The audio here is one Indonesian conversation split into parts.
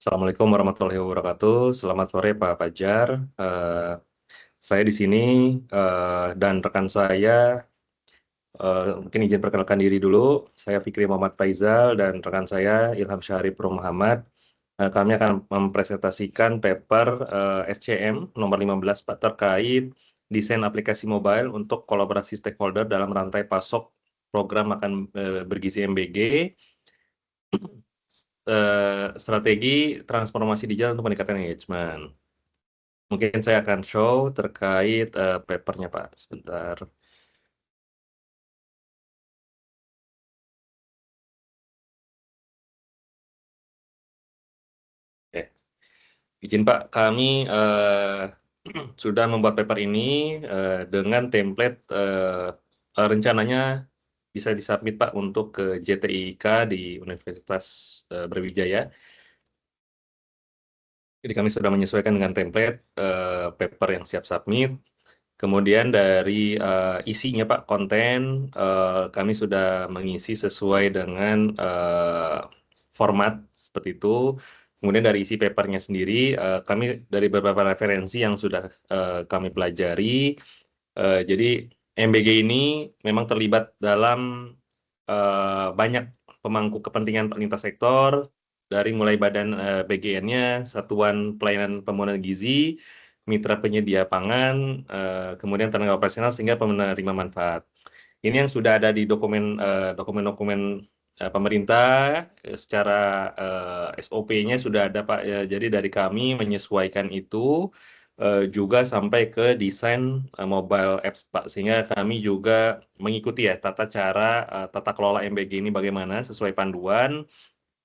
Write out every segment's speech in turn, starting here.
Assalamualaikum warahmatullahi wabarakatuh. Selamat sore Pak Fajar. Saya di sini dan rekan saya mungkin izin perkenalkan diri dulu. Saya Fikri Muhammad Faizal dan rekan saya Ilham Syarif Pro Muhammad. Kami akan mempresentasikan paper SCM nomor 15 Pak terkait desain aplikasi mobile untuk kolaborasi stakeholder dalam rantai pasok program makan bergizi MBG. Strategi transformasi digital untuk meningkatkan engagement. Mungkin saya akan show terkait papernya, Pak. Sebentar. Oke. Izin, Pak. Kami sudah membuat paper ini dengan template rencananya bisa disubmit, Pak, untuk ke JTIK di Universitas Brawijaya. Jadi kami sudah menyesuaikan dengan template paper yang siap submit. Kemudian dari isinya, Pak, konten kami sudah mengisi sesuai dengan format seperti itu. Kemudian dari isi papernya sendiri, kami dari beberapa referensi yang sudah kami pelajari. Jadi MBG ini memang terlibat dalam banyak pemangku kepentingan lintas sektor, dari mulai badan BGN-nya, Satuan Pelayanan Pembangunan Gizi, mitra penyedia pangan, kemudian tenaga operasional sehingga penerima manfaat. Ini yang sudah ada di dokumen-dokumen pemerintah secara SOP-nya sudah ada, Pak. Jadi dari kami menyesuaikan itu juga sampai ke desain mobile apps, Pak. Sehingga kami juga mengikuti ya tata kelola MBG ini bagaimana sesuai panduan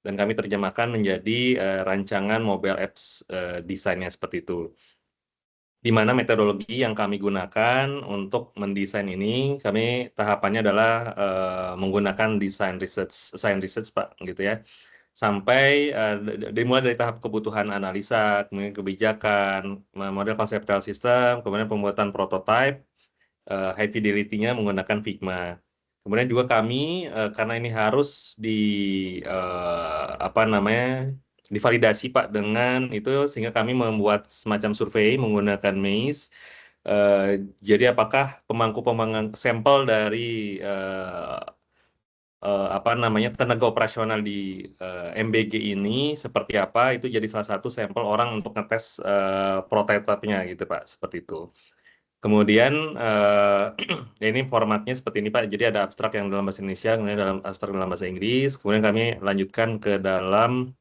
dan kami terjemahkan menjadi rancangan mobile apps desainnya seperti itu. Di mana metodologi yang kami gunakan untuk mendesain ini, kami tahapannya adalah menggunakan desain research, science research, Pak, gitu ya. Sampai dimulai dari tahap kebutuhan analisa, kemudian kebijakan, model conceptual system, kemudian pembuatan prototype, high fidelity-nya menggunakan Figma. Kemudian juga kami karena ini harus apa namanya divalidasi, Pak, dengan itu sehingga kami membuat semacam survei menggunakan Maze. Eh, jadi apakah pemangku-pemangku sampel dari apa namanya tenaga operasional di MBG ini seperti apa, itu jadi salah satu sampel orang untuk ngetes prototipe-nya gitu, Pak, seperti itu. Kemudian ini formatnya seperti ini, Pak. Jadi ada abstrak yang dalam bahasa Indonesia, kemudian dalam abstrak dalam bahasa Inggris. Kemudian kami lanjutkan ke dalam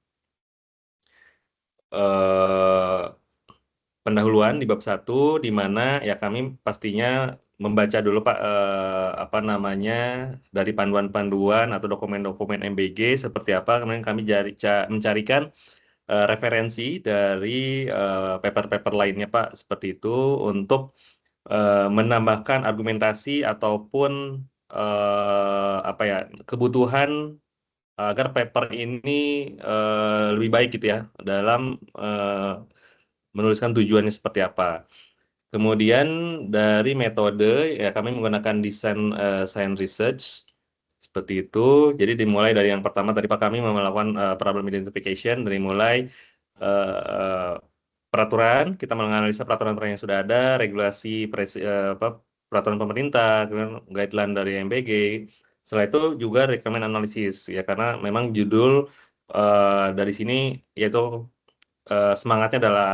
eh, pendahuluan di bab 1, di mana ya kami pastinya membaca dulu, Pak, apa namanya dari panduan-panduan atau dokumen-dokumen MBG seperti apa. Kemudian kami mencarikan referensi dari paper-paper lainnya, Pak, seperti itu untuk menambahkan argumentasi ataupun apa ya kebutuhan agar paper ini lebih baik gitu ya dalam menuliskan tujuannya seperti apa. Kemudian dari metode ya kami menggunakan desain science research seperti itu. Jadi dimulai dari yang pertama tadi, Pak, kami melakukan problem identification dari mulai eh, peraturan, kita menganalisa peraturan-peraturan yang sudah ada, regulasi apa, peraturan pemerintah, kemudian guideline dari MBG. Setelah itu juga requirement analysis ya karena memang judul dari sini yaitu semangatnya adalah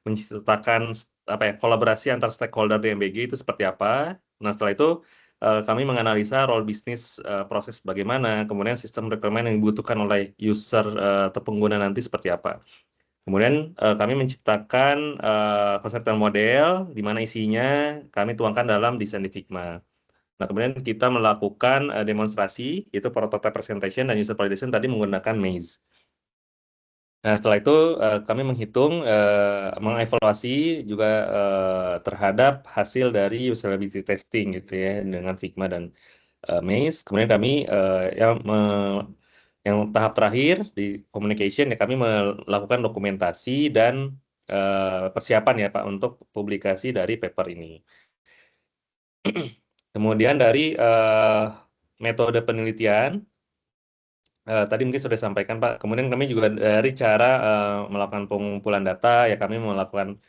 menciptakan apa ya kolaborasi antar stakeholder di MBG itu seperti apa. Nah, setelah itu kami menganalisa role bisnis proses bagaimana, kemudian sistem requirement yang dibutuhkan oleh user atau pengguna nanti seperti apa. Kemudian kami menciptakan konsep dan model di mana isinya kami tuangkan dalam desain di Figma. Nah, kemudian kita melakukan demonstrasi, itu prototype presentation dan user validation tadi menggunakan Maze. Nah, setelah itu kami menghitung, mengevaluasi juga terhadap hasil dari usability testing gitu ya dengan Figma dan Maze. Kemudian kami yang tahap terakhir di communication ya kami melakukan dokumentasi dan persiapan ya, Pak, untuk publikasi dari paper ini. Kemudian dari metode penelitian Tadi mungkin sudah disampaikan Pak. Kemudian kami juga dari cara melakukan pengumpulan data, ya kami melakukan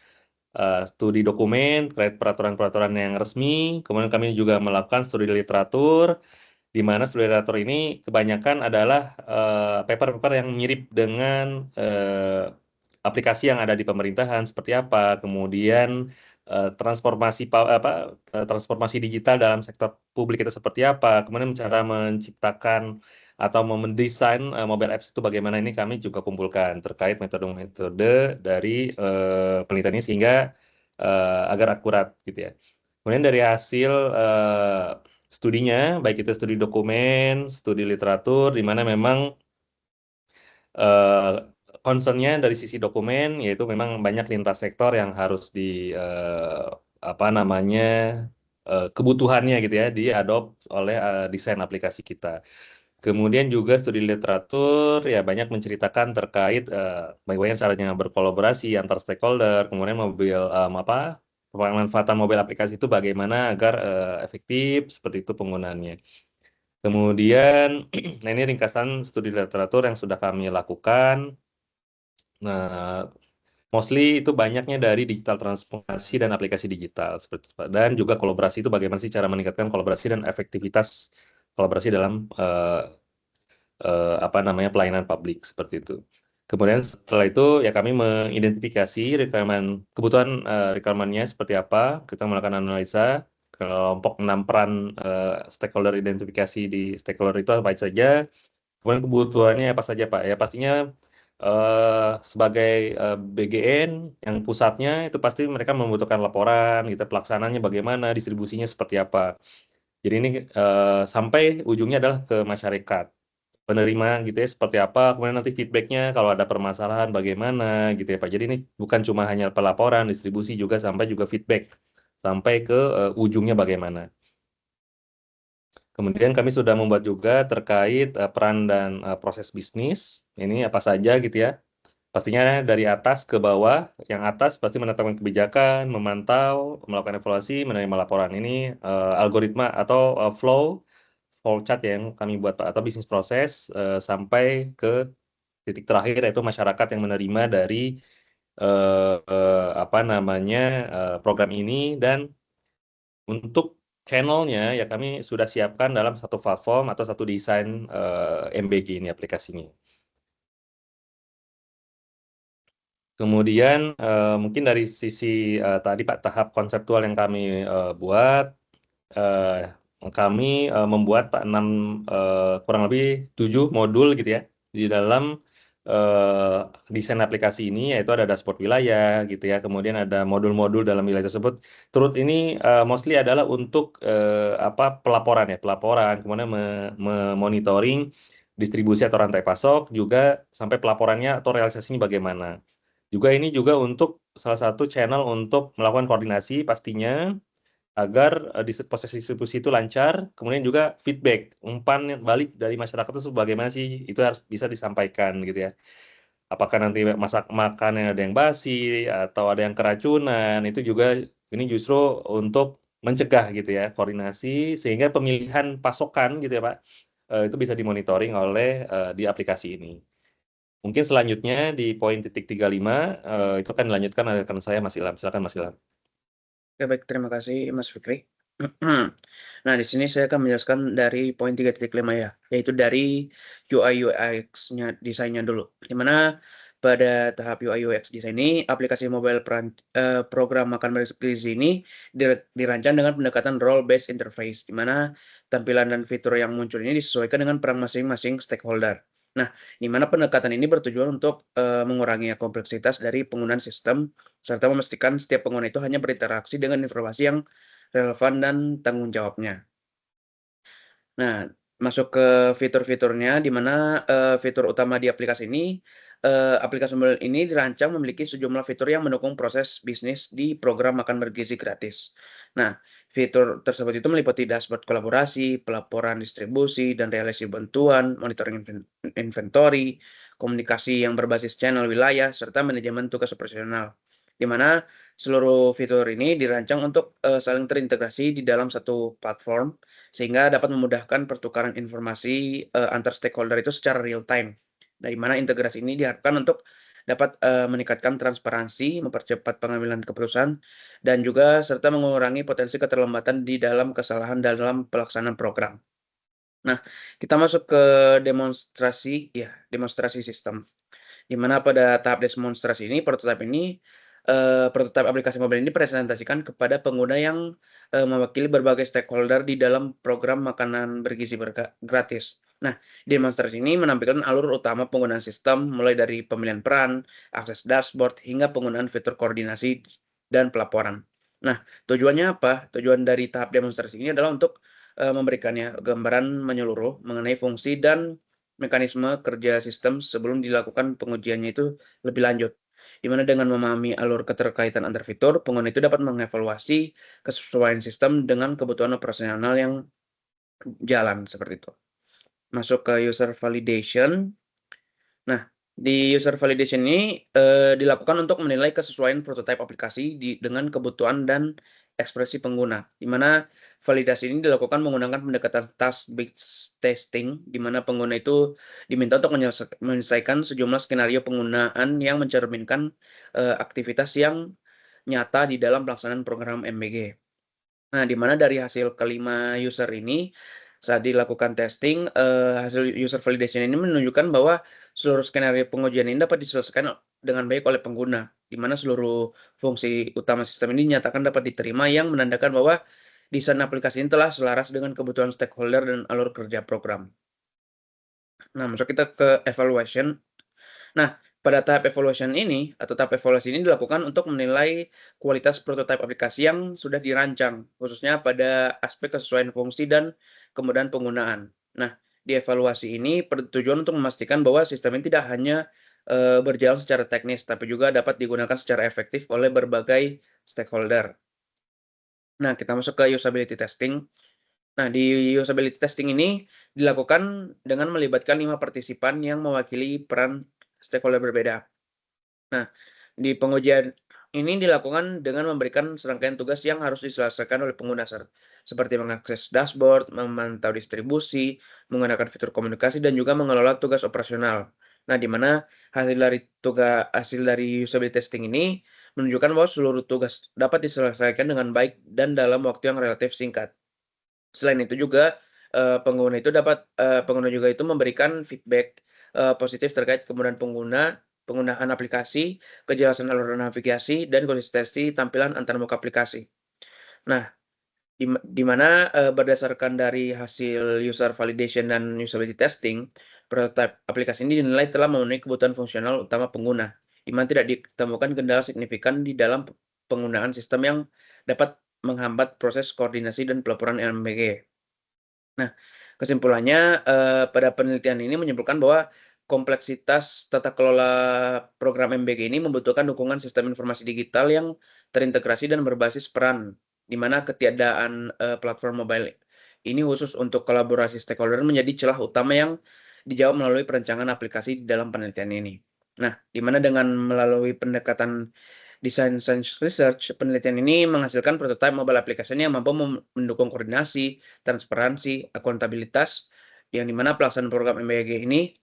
studi dokumen terkait peraturan-peraturan yang resmi. Kemudian kami juga melakukan studi literatur, di mana studi literatur ini kebanyakan adalah paper-paper yang mirip dengan aplikasi yang ada di pemerintahan seperti apa, kemudian transformasi digital dalam sektor publik itu seperti apa, kemudian cara menciptakan atau mendesain mobile apps itu bagaimana, ini kami juga kumpulkan terkait metode-metode dari penelitian ini sehingga agar akurat gitu ya. Kemudian dari hasil studinya, baik itu studi dokumen, studi literatur, di mana memang eh, concernnya dari sisi dokumen, yaitu memang banyak lintas sektor yang harus di apa namanya kebutuhannya gitu ya, diadop oleh desain aplikasi kita. Kemudian juga studi literatur ya banyak menceritakan terkait bagaimana caranya berkolaborasi antar stakeholder, kemudian pemanfaatan mobil aplikasi itu bagaimana agar efektif seperti itu penggunaannya. Kemudian nah ini ringkasan studi literatur yang sudah kami lakukan. Nah, mostly itu banyaknya dari digital transformasi dan aplikasi digital seperti itu, Pak. Dan juga kolaborasi itu bagaimana sih cara meningkatkan kolaborasi dan efektivitas kolaborasi dalam apa namanya pelayanan publik seperti itu. Kemudian setelah itu ya kami mengidentifikasi kebutuhan requirement-nya seperti apa. Kita melakukan analisa kelompok 6 peran stakeholder identifikasi di stakeholder itu apa saja. Kemudian kebutuhannya apa saja Pak? Ya pastinya sebagai BGN yang pusatnya itu pasti mereka membutuhkan laporan, gitu, pelaksanaannya bagaimana, distribusinya seperti apa. Jadi ini sampai ujungnya adalah ke masyarakat penerima gitu ya seperti apa, kemudian nanti feedbacknya kalau ada permasalahan bagaimana gitu ya Pak. Jadi ini bukan cuma hanya pelaporan, distribusi juga sampai juga feedback sampai ke ujungnya bagaimana. Kemudian kami sudah membuat juga terkait peran dan proses bisnis. Ini apa saja gitu ya. Pastinya dari atas ke bawah. Yang atas pasti menetapkan kebijakan, memantau, melakukan evaluasi, menerima laporan. Ini algoritma atau flow chart yang kami buat Pak, atau bisnis proses sampai ke titik terakhir yaitu masyarakat yang menerima dari apa namanya program ini. Dan untuk channelnya ya kami sudah siapkan dalam satu platform atau satu desain MBG ini aplikasinya. Kemudian mungkin dari sisi tadi Pak tahap konseptual yang kami buat, eh, kami membuat Pak 6 kurang lebih 7 modul gitu ya di dalam desain aplikasi ini, yaitu ada dashboard wilayah gitu ya, kemudian ada modul-modul dalam wilayah tersebut. Turut ini mostly adalah untuk apa pelaporan ya, pelaporan, kemudian memonitoring distribusi atau rantai pasok, juga sampai pelaporannya atau realisasinya bagaimana. Juga ini juga untuk salah satu channel untuk melakukan koordinasi pastinya agar proses distribusi itu lancar, kemudian juga feedback, umpan balik dari masyarakat itu bagaimana sih, itu harus bisa disampaikan gitu ya. Apakah nanti masak makan yang ada yang basi atau ada yang keracunan, itu juga ini justru untuk mencegah gitu ya, koordinasi sehingga pemilihan pasokan gitu ya Pak, itu bisa dimonitoring oleh di aplikasi ini. Mungkin selanjutnya di poin titik 35 itu kan dilanjutkan oleh rekan saya Mas Ilham. Silakan Mas Ilham. Oke, baik, terima kasih Mas Fikri. Nah, di sini saya akan menjelaskan dari poin 3.5 ya, yaitu dari UI UX-nya, desainnya dulu. Di mana pada tahap UI UX desain ini, aplikasi mobile program makan bergizi ini dirancang dengan pendekatan role based interface, di mana tampilan dan fitur yang muncul ini disesuaikan dengan peran masing-masing stakeholder. Nah, di mana pendekatan ini bertujuan untuk mengurangi kompleksitas dari penggunaan sistem serta memastikan setiap pengguna itu hanya berinteraksi dengan informasi yang relevan dan tanggung jawabnya. Nah, masuk ke fitur-fiturnya, di mana fitur utama di aplikasi ini, aplikasi mobile ini dirancang memiliki sejumlah fitur yang mendukung proses bisnis di program makan bergizi gratis. Nah, fitur tersebut itu meliputi dashboard kolaborasi, pelaporan distribusi dan realisasi bantuan, monitoring inventory, komunikasi yang berbasis channel wilayah, serta manajemen tugas operasional. Di mana Seluruh fitur ini dirancang untuk saling terintegrasi di dalam satu platform, sehingga dapat memudahkan pertukaran informasi antar stakeholder itu secara real time. Dari mana integrasi ini diharapkan untuk dapat meningkatkan transparansi, mempercepat pengambilan keputusan, dan juga serta mengurangi potensi keterlambatan di dalam kesalahan dalam pelaksanaan program. Nah, kita masuk ke demonstrasi sistem. Di mana pada tahap demonstrasi ini, prototipe aplikasi mobile ini dipresentasikan kepada pengguna yang mewakili berbagai stakeholder di dalam program makanan bergizi gratis. Nah, demonstrasi ini menampilkan alur utama penggunaan sistem, mulai dari pemilihan peran, akses dashboard, hingga penggunaan fitur koordinasi dan pelaporan. Nah, tujuannya apa? Tujuan dari tahap demonstrasi ini adalah untuk memberikannya gambaran menyeluruh mengenai fungsi dan mekanisme kerja sistem sebelum dilakukan pengujiannya itu lebih lanjut. Di mana dengan memahami alur keterkaitan antar fitur, pengguna itu dapat mengevaluasi kesesuaian sistem dengan kebutuhan operasional yang jalan seperti itu. Masuk ke user validation. Nah, di user validation ini dilakukan untuk menilai kesesuaian prototipe aplikasi dengan kebutuhan dan ekspresi pengguna. Di mana validasi ini dilakukan menggunakan pendekatan task-based testing, di mana pengguna itu diminta untuk menyelesaikan sejumlah skenario penggunaan yang mencerminkan aktivitas yang nyata di dalam pelaksanaan program MBG. Nah, di mana dari hasil kelima user ini, saat dilakukan testing, hasil user validation ini menunjukkan bahwa seluruh skenario pengujian ini dapat diselesaikan dengan baik oleh pengguna, di mana seluruh fungsi utama sistem ini dinyatakan dapat diterima yang menandakan bahwa desain aplikasi ini telah selaras dengan kebutuhan stakeholder dan alur kerja program. Nah, masuk kita ke evaluation. Nah, pada tahap evaluation ini atau tahap evaluasi ini dilakukan untuk menilai kualitas prototipe aplikasi yang sudah dirancang, khususnya pada aspek kesesuaian fungsi dan kemudahan penggunaan. Nah, di evaluasi ini bertujuan untuk memastikan bahwa sistem ini tidak hanya berjalan secara teknis, tapi juga dapat digunakan secara efektif oleh berbagai stakeholder. Nah, kita masuk ke usability testing. Nah, di usability testing ini dilakukan dengan melibatkan 5 partisipan yang mewakili peran stakeholder berbeda. Nah, di pengujian ini dilakukan dengan memberikan serangkaian tugas yang harus diselesaikan oleh pengguna seperti mengakses dashboard, memantau distribusi, menggunakan fitur komunikasi, dan juga mengelola tugas operasional. Nah, di mana hasil dari usability testing ini menunjukkan bahwa seluruh tugas dapat diselesaikan dengan baik dan dalam waktu yang relatif singkat. Selain itu juga, pengguna juga itu memberikan feedback positif terkait kemudahan penggunaan aplikasi, kejelasan alur navigasi, dan konsistensi tampilan antarmuka aplikasi. Nah, di mana berdasarkan dari hasil user validation dan usability testing, prototipe aplikasi ini dinilai telah memenuhi kebutuhan fungsional utama pengguna, di mana tidak ditemukan kendala signifikan di dalam penggunaan sistem yang dapat menghambat proses koordinasi dan pelaporan LMBG. Nah, kesimpulannya, pada penelitian ini menyimpulkan bahwa kompleksitas tata kelola program MBG ini membutuhkan dukungan sistem informasi digital yang terintegrasi dan berbasis peran, di mana ketiadaan platform mobile ini khusus untuk kolaborasi stakeholder menjadi celah utama yang dijawab melalui perencanaan aplikasi di dalam penelitian ini. Nah, di mana dengan melalui pendekatan desain science research, penelitian ini menghasilkan prototipe mobile application yang mampu mendukung koordinasi, transparansi, akuntabilitas, yang dimana pelaksanaan program MBG ini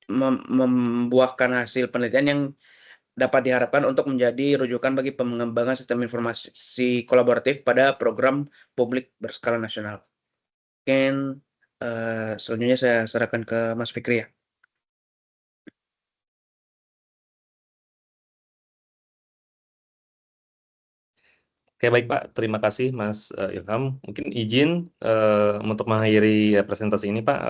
membuahkan hasil penelitian yang dapat diharapkan untuk menjadi rujukan bagi pengembangan sistem informasi kolaboratif pada program publik berskala nasional. Mungkin selanjutnya saya serahkan ke Mas Fikri ya. Oke, baik Pak. Terima kasih Mas Ilham. Mungkin izin untuk mengakhiri presentasi ini Pak.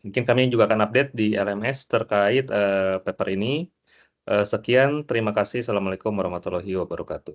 Mungkin kami juga akan update di LMS terkait paper ini. Sekian, terima kasih. Assalamualaikum warahmatullahi wabarakatuh.